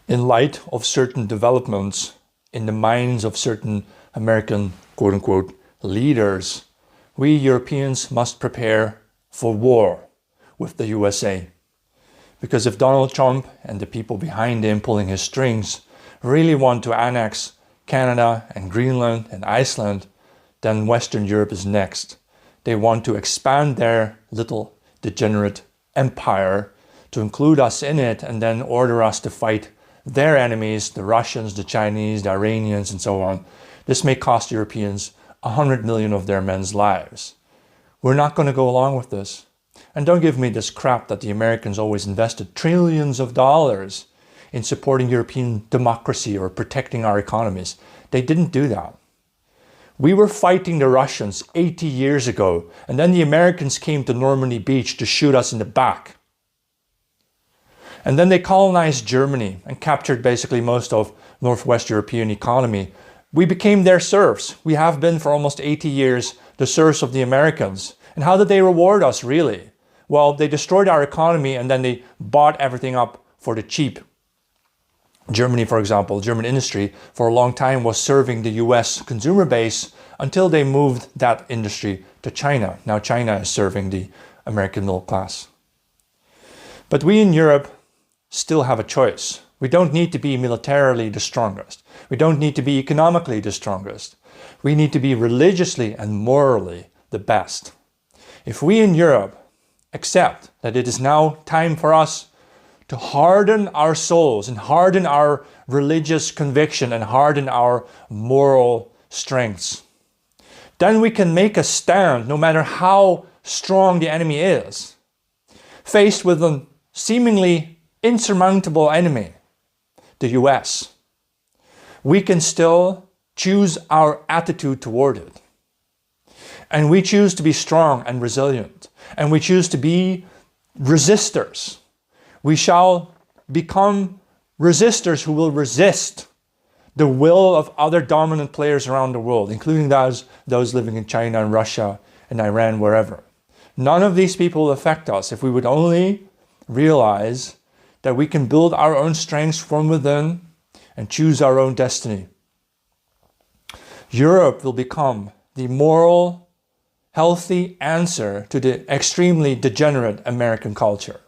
In light of certain developments in the minds of certain American quote-unquote leaders, we Europeans must prepare for war with the USA. Because if Donald Trump and the people behind him pulling his strings really want to annex Canada and Greenland and Iceland, then Western Europe is next. They want to expand their little degenerate empire to include us in it and then order us to fight their enemies, the Russians, the Chinese, the Iranians, and so on. This may cost Europeans 100 million of their men's lives. We're not going to go along with this. And don't give me this crap that the Americans always invested trillions of dollars in supporting European democracy or protecting our economies. They didn't do that. We were fighting the Russians 80 years ago, and then the Americans came to Normandy Beach to shoot us in the back. And then they colonized Germany and captured basically most of Northwest European economy. We became their serfs. We have been for almost 80 years the serfs of the Americans. And how did they reward us, really? Well, they destroyed our economy and then they bought everything up for the cheap. Germany, for example, German industry for a long time was serving the US consumer base until they moved that industry to China. Now China is serving the American middle class. But we in Europe still have a choice. We don't need to be militarily the strongest. We don't need to be economically the strongest. We need to be religiously and morally the best. If we in Europe accept that it is now time for us to harden our souls and harden our religious conviction and harden our moral strengths, then we can make a stand no matter how strong the enemy is. Faced with a seemingly insurmountable enemy, the US, we can still choose our attitude toward it. And we choose to be strong and resilient. And we choose to be resistors. We shall become resistors who will resist the will of other dominant players around the world, including those living in China and Russia and Iran, wherever. None of these people will affect us if we would only realize that we can build our own strengths from within and choose our own destiny. Europe will become the moral, healthy answer to the extremely degenerate American culture.